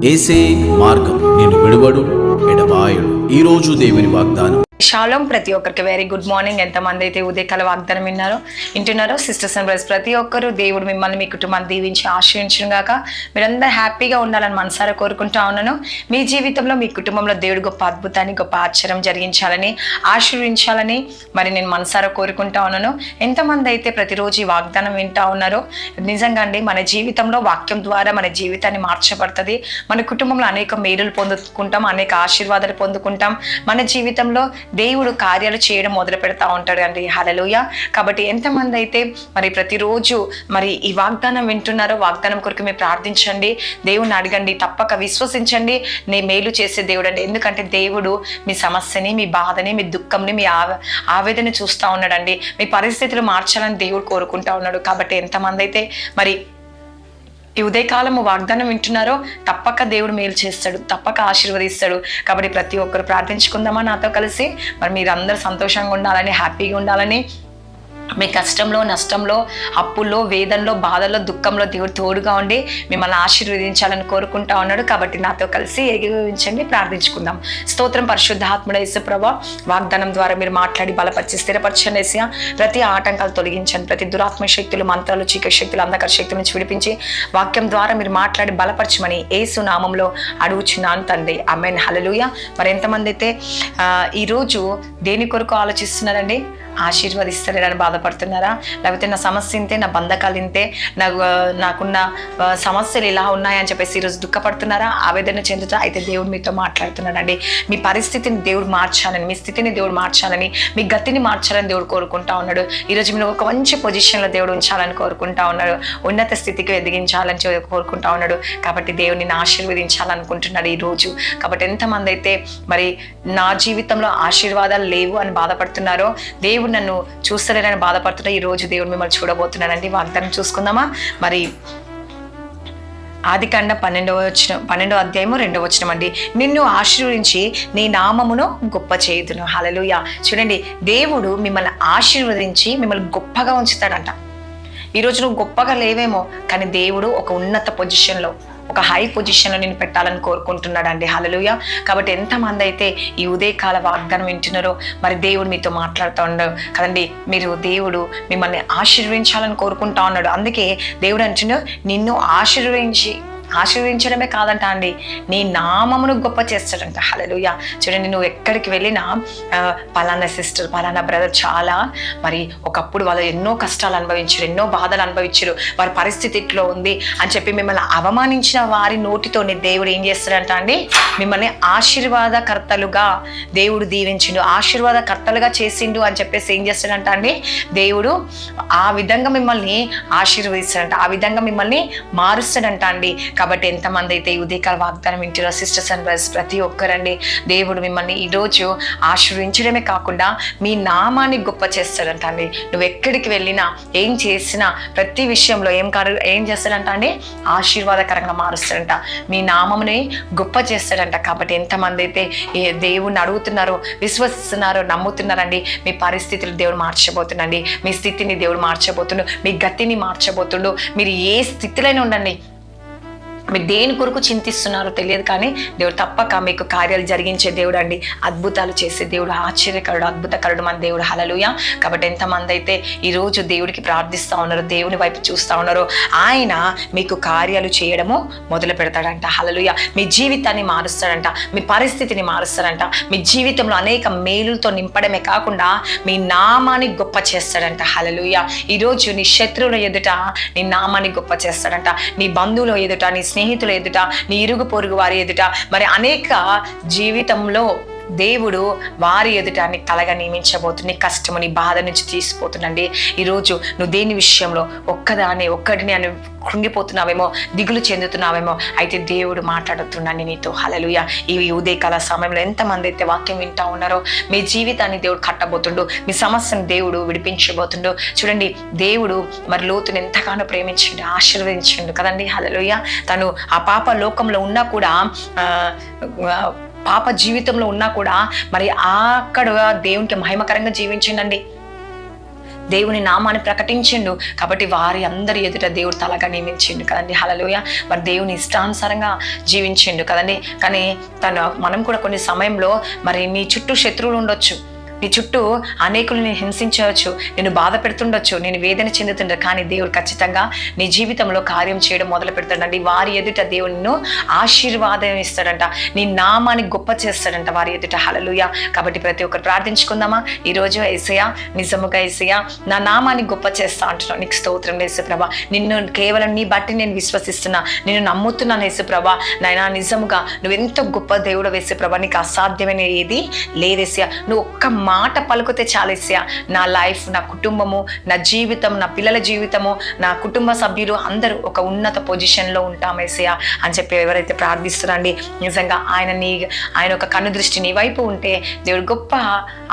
ఏసే మార్గం నిన్ను విడువడు ఎడబాయడు. ఈరోజు దేవుని వాగ్దానం. షాలోమ్. ప్రతి ఒక్కరికి వెరీ గుడ్ మార్నింగ్. ఎంతమంది అయితే ఉదయకాల వాగ్దానం వింటున్నారో సిస్టర్స్ అండ్ బ్రదర్స్, ప్రతి ఒక్కరు దేవుడు మిమ్మల్ని మీ కుటుంబాన్ని దీవించి ఆశ్రయించను గాక. మీరందరూ హ్యాపీగా ఉండాలని మనసారా కోరుకుంటా ఉన్నాను. మీ జీవితంలో మీ కుటుంబంలో దేవుడు గొప్ప అద్భుతాన్ని గొప్ప ఆశ్చర్యం జరిగించాలని ఆశీర్వించాలని మరి నేను మనసారా కోరుకుంటా ఉన్నాను. ఎంతమంది అయితే ప్రతిరోజు ఈ వాగ్దానం వింటా ఉన్నారో, నిజంగా అండి మన జీవితంలో వాక్యం ద్వారా మన జీవితాన్ని మార్చబడుతుంది. మన కుటుంబంలో అనేక మేలులు పొందుకుంటాం, అనేక ఆశీర్వాదాలు పొందుకుంటాం. మన జీవితంలో దేవుడు కార్యాలు చేయడం మొదలు పెడతా ఉంటాడు అండి. హల్లెలూయా. కాబట్టి ఎంతమంది అయితే మరి ప్రతిరోజు మరి ఈ వాగ్దానం వింటున్నారో, వాగ్దానం కొరకు మీరు ప్రార్థించండి, దేవుణ్ణి అడగండి, తప్పక విశ్వసించండి. నే మేలు చేసే దేవుడు అండి. ఎందుకంటే దేవుడు మీ సమస్యని, మీ బాధని, మీ దుఃఖంని, మీ ఆవేదన చూస్తూ ఉన్నాడండి. మీ పరిస్థితులు మార్చాలని దేవుడు కోరుకుంటా ఉన్నాడు. కాబట్టి ఎంతమంది అయితే మరి ఈ ఉదయకాలము వాగ్దానం వింటున్నారో, తప్పక దేవుడు మేలు చేస్తాడు, తప్పక ఆశీర్వదిస్తాడు. కాబట్టి ప్రతి ఒక్కరు ప్రార్థించుకుందామా నాతో కలిసి. మరి మీరు అందరూ సంతోషంగా ఉండాలని, హ్యాపీగా ఉండాలని, మీ కష్టంలో, నష్టంలో, అప్పుల్లో, వేదనలో, బాధల్లో, దుఃఖంలో దేవుడు తోడుగా ఉండి మిమ్మల్ని ఆశీర్వదించాలని కోరుకుంటా ఉన్నాడు. కాబట్టి నాతో కలిసి ఏకీభవించండి, ప్రార్థించుకుందాం. స్తోత్రం పరిశుద్ధాత్ముడ యేసుప్రభా, వాగ్దానం ద్వారా మీరు మాట్లాడి బలపరిచి స్థిరపరచండి యేసయ్యా. ప్రతి ఆటంకాలు తొలగించండి, ప్రతి దురాత్మ శక్తులు, మంత్రాలు, చీకటి శక్తులు, అంధకార శక్తుల నుంచి విడిపించి వాక్యం ద్వారా మీరు మాట్లాడి బలపరచమని యేసు నామంలో అడుగుచున్నాను తండ్రి. ఆమేన్. హల్లెలూయా. మరి ఎంతమంది అయితే ఈరోజు దేని కొరకు ఆలోచిస్తున్నారండి? ఆశీర్వదిస్తలేరని బాధపడుతున్నారా? లేకపోతే నా సమస్య ఇంతే, నా బంధకాలు ఇంతే, నాకున్న సమస్యలు ఇలా ఉన్నాయని చెప్పేసి ఈరోజు దుఃఖపడుతున్నారా? ఆవేదన చెందుతా? అయితే దేవుడు మీతో మాట్లాడుతున్నాడండి. మీ పరిస్థితిని దేవుడు మార్చాలని, మీ స్థితిని దేవుడు మార్చాలని, మీ గతిని మార్చాలని దేవుడు కోరుకుంటా ఉన్నాడు. ఈరోజు మీరు ఒక మంచి పొజిషన్లో దేవుడు ఉంచాలని కోరుకుంటా ఉన్నాడు. ఉన్నత స్థితికి ఎదిగించాలని కోరుకుంటా ఉన్నాడు. కాబట్టి దేవుడిని ఆశీర్వదించాలనుకుంటున్నాడు ఈరోజు. కాబట్టి ఎంతమంది అయితే మరి నా జీవితంలో ఆశీర్వాదాలు లేవు అని బాధపడుతున్నారో, దేవుడు నన్ను చూస్తలేనని బాధపడుతున్నా, ఈ రోజు దేవుడు మిమ్మల్ని చూడబోతున్నాడండి. వాగ్దానం చూసుకుందామా? మరి ఆదికాండం 12వ అధ్యాయము 2వ వచనం అండి. నిన్ను ఆశీర్వదించి నీ నామమును గొప్ప చేయుదును. హల్లెలూయా. చూడండి, దేవుడు మిమ్మల్ని ఆశీర్వదించి మిమ్మల్ని గొప్పగా ఉంచుతాడంట. ఈరోజు నువ్వు గొప్పగా లేవేమో, కానీ దేవుడు ఒక ఉన్నత పొజిషన్లో, ఒక హై పొజిషన్లో నేను పెట్టాలని కోరుకుంటున్నాడు అండి. హల్లెలూయా. కాబట్టి ఎంతమంది అయితే ఈ ఉదయకాల వాగ్దానం వింటున్నారో, మరి దేవుడు మీతో మాట్లాడుతూ ఉన్నాడు కదండి. మీరు దేవుడు మిమ్మల్ని ఆశీర్వదించాలని కోరుకుంటా ఉన్నాడు. అందుకే దేవుడు అంటున్నాడు, నిన్ను ఆశీర్వదించడమే కాదంట అండి, నీ నామమును గొప్ప చేస్తాడంట. హల్లెలూయా. చూడండి, నువ్వు ఎక్కడికి వెళ్ళినా పలానా సిస్టర్, పలానా బ్రదర్ చాలా మరి ఒకప్పుడు వాళ్ళు ఎన్నో కష్టాలు అనుభవించారు, ఎన్నో బాధలు అనుభవించారు, వారి పరిస్థితి ఇట్లా ఉంది అని చెప్పి మిమ్మల్ని అవమానించిన వారి నోటితోనే దేవుడు ఏం చేస్తాడంట అండి, మిమ్మల్ని ఆశీర్వాదకర్తలుగా దేవుడు దీవించిండు, ఆశీర్వాదకర్తలుగా చేసిండు అని చెప్పేసి ఏం చేస్తాడంట అండి, దేవుడు ఆ విధంగా మిమ్మల్ని ఆశీర్వదిస్తాడంట, ఆ విధంగా మిమ్మల్ని మారుస్తాడంట అండి. కాబట్టి ఎంతమంది అయితే ఈ ఉదయకాల వాగ్దానం వింటారో సిస్టర్స్ అండ్ బ్రదర్స్, ప్రతి ఒక్కరండి దేవుడు మిమ్మల్ని ఈరోజు ఆశీర్వించడమే కాకుండా మీ నామాన్ని గొప్ప చేస్తాడంట అండి. నువ్వు ఎక్కడికి వెళ్ళినా, ఏం చేసినా, ప్రతి విషయంలో ఏం చేస్తాడంట అండి, ఆశీర్వాదకరంగా మారుస్తాడంట, మీ నామముని గొప్ప చేస్తాడంట. కాబట్టి ఎంతమంది అయితే దేవుణ్ణి అడుగుతున్నారో, విశ్వసిస్తున్నారో, నమ్ముతున్నారండి, మీ పరిస్థితులు దేవుడు మార్చబోతుండండి, మీ స్థితిని దేవుడు మార్చబోతుండు, మీ గతిని మార్చబోతుండు. మీరు ఏ స్థితిలోనే ఉండండి, మీరు దేని కొరకు చింతిస్తున్నారో తెలియదు, కానీ దేవుడు తప్పక మీకు కార్యాలు జరిగించే దేవుడు అండి, అద్భుతాలు చేసే దేవుడు, ఆశ్చర్యకరుడు, అద్భుతకరుడు మన దేవుడు. హల్లెలూయా. కాబట్టి ఎంతమంది అయితే ఈరోజు దేవుడికి ప్రార్థిస్తూ ఉన్నారో, దేవుని వైపు చూస్తూ ఉన్నారో, ఆయన మీకు కార్యాలు చేయడము మొదలు పెడతాడంట. హల్లెలూయా. మీ జీవితాన్ని మారుస్తాడంట, మీ పరిస్థితిని మారుస్తాడంట, మీ జీవితంలో అనేక మేలులతో నింపడమే కాకుండా మీ నామాన్ని గొప్ప చేస్తాడంట. హల్లెలూయా. ఈరోజు నీ శత్రువుల ఎదుట నీ నామాన్ని గొప్ప చేస్తాడంట, నీ బంధువుల ఎదుట, నీ స్నేహితుల ఎదుట, నీ ఇరుగు పొరుగు వారి ఎదుట, మరి అనేక జీవితంలో దేవుడు వారి ఎదుట నీకు తలగా నియమించబోతుంది. నీ కష్టము, నీ బాధ నుంచి తీసిపోతుందండి. ఈరోజు నువ్వు దేని విషయంలో ఒక్కడిని అని కృంగిపోతున్నావేమో, దిగులు చెందుతున్నావేమో, అయితే దేవుడు మాట్లాడుతున్నాను నీతో. హల్లెలూయా. ఈ ఉదయకాల సమయంలో ఎంతమంది అయితే వాక్యం వింటా ఉన్నారో, మీ జీవితాన్ని దేవుడు కట్టబోతుండు, మీ సమస్యను దేవుడు విడిపించబోతుండు. చూడండి, దేవుడు మరి లోతుని ఎంతగానో ప్రేమించండి, ఆశీర్వదించండు కదండి. హల్లెలూయా. తను ఆ పాప లోకంలో ఉన్నా కూడా, పాప జీవితంలో ఉన్నా కూడా మరి అక్కడ దేవునికి మహిమకరంగా జీవించిందండి. దేవుని నామాన్ని ప్రకటించిండు కాబట్టి వారి అందరి ఎదుట దేవుడు తలగా నియమించిండు కదండి. హల్లెలూయా. మరి దేవుని ఇష్టానుసారంగా జీవించిండు కదండి. కానీ మనం కూడా కొన్ని సమయంలో మరి నీ చుట్టూ శత్రువులు ఉండొచ్చు, నీ చుట్టూ అనేకులు నేను హింసించవచ్చు, నేను బాధ పెడుతుండొచ్చు, నేను వేదన చెందుతుండ, కానీ దేవుడు ఖచ్చితంగా నీ జీవితంలో కార్యం చేయడం మొదలు పెడతాడండి. వారి ఎదుట దేవుడు ఆశీర్వాదం ఇస్తాడంట, నీ నామాన్ని గొప్ప చేస్తాడంట వారి ఎదుట. హల్లెలూయా. కాబట్టి ప్రతి ఒక్కరు ప్రార్థించుకుందామా ఈరోజు. యేసయ్యా, నిజముగా యేసయ్యా నా నామాన్ని గొప్ప చేస్తా అంటున్నావు, నీకు స్తోత్రం యేసుప్రభా. నిన్ను కేవలం నీ బట్టి నేను విశ్వసిస్తున్నా, నేను నమ్ముతున్నాను యేసుప్రభా. నాయనా నిజముగా నువ్వు ఎంత గొప్ప దేవుడు యేసుప్రభా, నీకు అసాధ్యమైన ఏది లేదేసయ్యా. నువ్వు ఒక్క మాట పలుకుతే చాలేసయ్యా, నా లైఫ్, నా కుటుంబము, నా జీవితం, నా పిల్లల జీవితము, నా కుటుంబ సభ్యులు అందరూ ఒక ఉన్నత పొజిషన్లో ఉంటామేసయ్యా అని చెప్పి ఎవరైతే ప్రార్థిస్తున్నారండి, నిజంగా ఆయన ఒక కన్ను దృష్టి నీ వైపు ఉంటే దేవుడు గొప్ప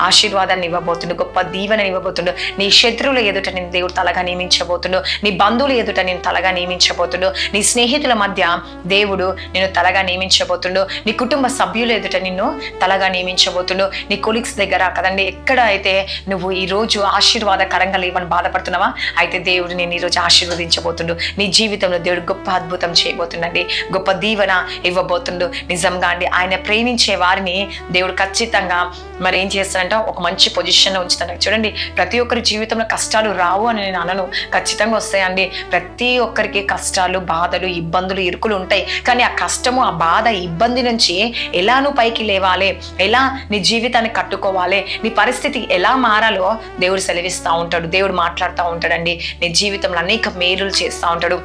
ఆశీర్వాదాన్ని ఇవ్వబోతుండు, గొప్ప దీవెనని ఇవ్వబోతుండు. నీ శత్రువుల ఎదుట నేను దేవుడు తలగా నియమించబోతుండు, నీ బంధువుల ఎదుట నేను తలగా నియమించబోతుండు, నీ స్నేహితుల మధ్య దేవుడు నేను తలగా నియమించబోతుండు, నీ కుటుంబ సభ్యుల ఎదుట నిన్ను తలగా నియమించబోతుండు, నీ కొలీగ్స్ దగ్గర కదండి. ఎక్కడ అయితే నువ్వు ఈరోజు ఆశీర్వాదకరంగా లేవని బాధపడుతున్నావా, అయితే దేవుడు నేను ఈరోజు ఆశీర్వదించబోతుండు. నీ జీవితంలో దేవుడు గొప్ప అద్భుతం చేయబోతుండండి, గొప్ప దీవెన ఇవ్వబోతుండు. నిజంగా అండి, ఆయన ప్రేమించే వారిని దేవుడు ఖచ్చితంగా మరి ఏం చేస్తాడంట, ఒక మంచి పొజిషన్లో ఉంచుతాడు. చూడండి, ప్రతి ఒక్కరి జీవితంలో కష్టాలు రావు అని నేను అనను, ఖచ్చితంగా వస్తాయండి. ప్రతి ఒక్కరికి కష్టాలు, బాధలు, ఇబ్బందులు, ఇరుకులు ఉంటాయి. కానీ ఆ కష్టము, ఆ బాధ, ఇబ్బంది నుంచి ఎలా నువ్వు పైకి లేవాలి, ఎలా నీ జీవితాన్ని కట్టుకోవాలి, నీ పరిస్థితి ఎలా మారాలో దేవుడు సెలవిస్తూ ఉంటాడు, దేవుడు మాట్లాడుతూ ఉంటాడండి. నీ జీవితంలో అనేక మేలులు చేస్తూ ఉంటాడు,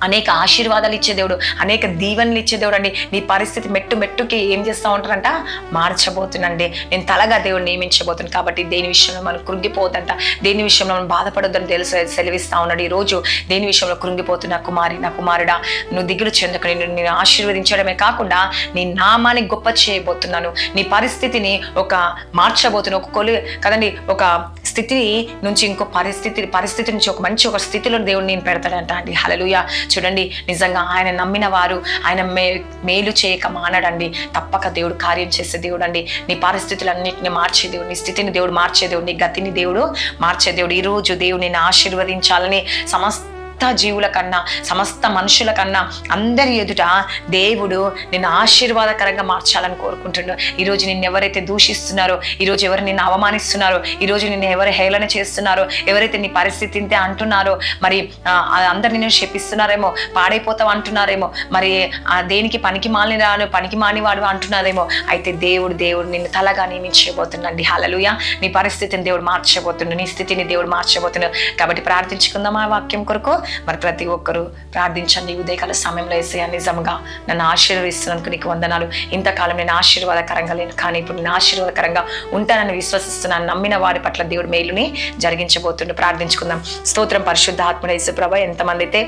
అనేక ఆశీర్వాదాలు ఇచ్చే దేవుడు, అనేక దీవెనలు ఇచ్చే దేవుడు అండి. నీ పరిస్థితి మెట్టుకి ఏం చేస్తూ ఉంటారంట, మార్చబోతుందండి. నేను తలగా దేవుడు నియమించబోతున్నాను. కాబట్టి దేని విషయంలో మనం కృంగిపోతుందంట, దేని విషయంలో మనం బాధపడొద్దని సెలవిస్తూ ఉన్నాడు. ఈరోజు దేని విషయంలో కృంగిపోతున్న కుమారి, నా కుమారుడా, నువ్వు దిగులు చెందకు, నేను ఆశీర్వదించడమే కాకుండా నీ నామాన్ని గొప్ప చేయబోతున్నాను. నీ పరిస్థితిని ఒక మార్చబోతున్నాను, కదండి, ఒక స్థితి నుంచి ఇంకో పరిస్థితి నుంచి ఒక మంచి ఒక స్థితిలో దేవుడు నేను పెడతాడంట అండి. హల్లెలూయా. చూడండి, నిజంగా ఆయన నమ్మిన వారు ఆయన మేలు చేయక మానడండి. తప్పక దేవుడు కార్యం చేసే దేవుడు అండి. నీ పరిస్థితులన్నింటినీ మార్చే దేవుడు, నీ స్థితిని దేవుడు మార్చే దేవుడు, నీ గతిని దేవుడు మార్చే దేవుడు. ఈరోజు దేవుడు నిన్ను ఆశీర్వదించాలని సమస్త జీవుల కన్నా, సమస్త మనుషుల కన్నా అందరి ఎదుట దేవుడు నిన్ను ఆశీర్వాదకరంగా మార్చాలని కోరుకుంటున్నాడు. ఈరోజు నిన్ను ఎవరైతే దూషిస్తున్నారో, ఈరోజు ఎవరు నిన్ను అవమానిస్తున్నారో, ఈరోజు నిన్ను ఎవరు హేళన చేస్తున్నారో, ఎవరైతే నీ పరిస్థితి ఇంతే అంటున్నారో, మరి అందరు నిన్ను శపిస్తున్నారేమో, పాడైపోతావు అంటున్నారేమో, మరి దేనికి పనికి మాలినవాడు అంటున్నారేమో, అయితే దేవుడు నిన్ను తలగా నియమించబోతుండండి. హల్లెలూయా. నీ పరిస్థితిని దేవుడు మార్చబోతుండు, నీ స్థితిని దేవుడు మార్చబోతున్నాడు. కాబట్టి ప్రార్థించుకుందాం ఆ వాక్యం కొరకు. మరి ప్రతి ఒక్కరూ ప్రార్థించండి. ఉదయకాల సమయంలో యేసయ్యా, నిజంగా నన్ను ఆశీర్వదిస్తున్నందుకు నీకు వందనాలు. ఇంతకాలం నేను ఆశీర్వాదకరంగా లేను, కానీ ఇప్పుడు నేను ఆశీర్వాదకరంగా ఉంటానని విశ్వసిస్తున్నాను. నమ్మిన వారి పట్ల దేవుడు మేలుని జరిగించబోతుండు. ప్రార్థించుకుందాం. స్తోత్రం పరిశుద్ధ ఆత్మ యేసుప్రభా. ఎంతమంది అయితే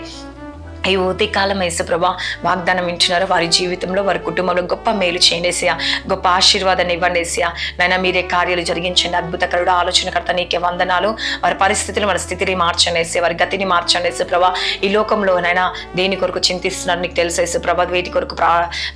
ఈ ఉదయకాలం యేసుప్రభా వాగ్దానం వింటున్నారో వారి జీవితంలో, వారి కుటుంబంలో గొప్ప మేలు చేయండి యేసయ్యా, గొప్ప ఆశీర్వాదాన్ని ఇవ్వండి యేసయ్యా. నాయనా మీరే కార్యాలు జరిగించండి. అద్భుతకరుడు, ఆలోచనకర్త నీకే వందనాలు. వారి పరిస్థితులు, వారి స్థితిని మార్చండి యేసయ్యా, వారి గతిని మార్చండి యేసుప్రభా. ఈ లోకంలో నైనా దేని కొరకు చింతిస్తున్నారు నీకు తెలుసు యేసుప్రభా, వేటి కొరకు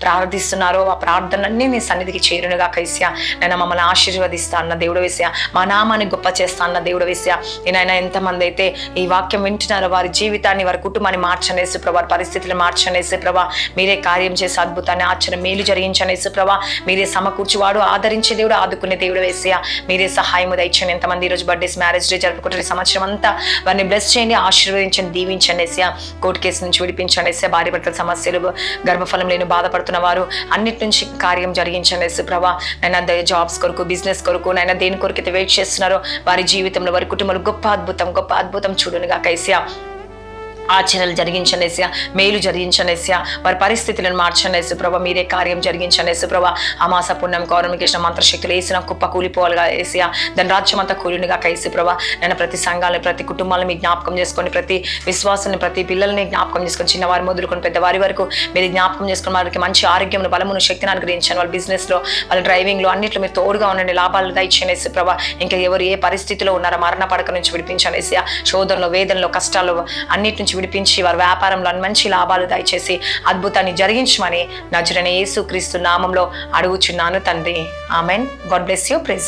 ప్రార్థిస్తున్నారో ఆ ప్రార్థనలన్నీ నీ సన్నిధికి చేరునుగా యేసయ్యా. నైనా మమ్మల్ని ఆశీర్వదిస్తా అన్న దేవుడు యేసయ్యా, మా నామాన్ని గొప్ప చేస్తా అన్న దేవుడు యేసయ్యా. నేనైనా ఎంతమంది అయితే ఈ వాక్యం వింటున్నారో వారి జీవితాన్ని, వారి కుటుంబాన్ని మార్చండి యేసుప్రభా, పరిస్థితులు మార్చండి యేసుప్రభా. మీరే కార్యం చేసి అద్భుతాన్ని, ఆశ్చర్యం, మేలు జరిగించండి యేసుప్రభా. మీరే సమకూర్చువాడు, ఆదరించే దేవుడు, ఆదుకునే దేవుడు యేసయ్యా. మీరే సహాయం దయచేయండి. ఎంతమంది ఈరోజు బర్త్డేస్, మ్యారేజ్ డే జరుపుకుంటున్న సంవత్సరం అంతా వారిని బ్లెస్ చేయండి, ఆశీర్వదించండి, దీవించండి యేసయ్యా. కోర్టు కేసు నుంచి విడిపించండి యేసయ్యా. భార్య భర్తల సమస్యలు, గర్భఫలం లేని బాధపడుతున్న వారు అన్నిటి నుంచి కార్యం జరిగించండి యేసుప్రభా. నైనా జాబ్స్ కొరకు, బిజినెస్ కొరకు, నైనా దేని కొరకు అయితే వెయిట్ చేస్తున్నారో వారి జీవితంలో, వారి కుటుంబంలో గొప్ప అద్భుతం చూడునుగా యేసయ్యా. ఆచరణలు జరిగించండి యేసయ్యా, మేలు జరిగించండి యేసయ్యా. వారి పరిస్థితులను మార్చండి యేసుప్రభా. మీరే కార్యం జరిగించండి యేసుప్రభా. అమాస పుణ్యం కౌరమికేసిన మంత్రశక్తులు వేసిన కుప్ప కూలిపోవాలిగా యేసయ్యా. దాని రాజ్యం అంతా కూలినిగా యేసుప్రభా. నేను ప్రతి సంఘాలను, ప్రతి కుటుంబాలను మీ జ్ఞాపకం చేసుకొని, ప్రతి విశ్వాసాన్ని, ప్రతి పిల్లల్ని జ్ఞాపకం చేసుకొని, చిన్నవారి మొదలుకొని పెద్దవారి వరకు మీరు జ్ఞాపకం చేసుకొని, వారికి మంచి ఆరోగ్యం, బలమును, శక్తిని అనుగ్రహించండి. వాళ్ళ బిజినెస్లో, వాళ్ళ డ్రైవింగ్లో అన్నింటిలో మీరు తోడుగా ఉండండి. లాభాలు దయచేయండి యేసుప్రభా. ఇంకా ఎవరు ఏ పరిస్థితిలో ఉన్నారో మరణ పడక నుంచి విడిపించండి యేసయ్యా. శోధనలో, వేదనలో, కష్టాలు అన్నిటి నుంచి విడిపించి వారి వ్యాపారంలో మంచి లాభాలు దయచేసి అద్భుతాన్ని జరిగించమని నజరేయుడైన యేసుక్రీస్తు నామంలో అడుగుచున్నాను తండ్రి. Amen. God bless you. Praise.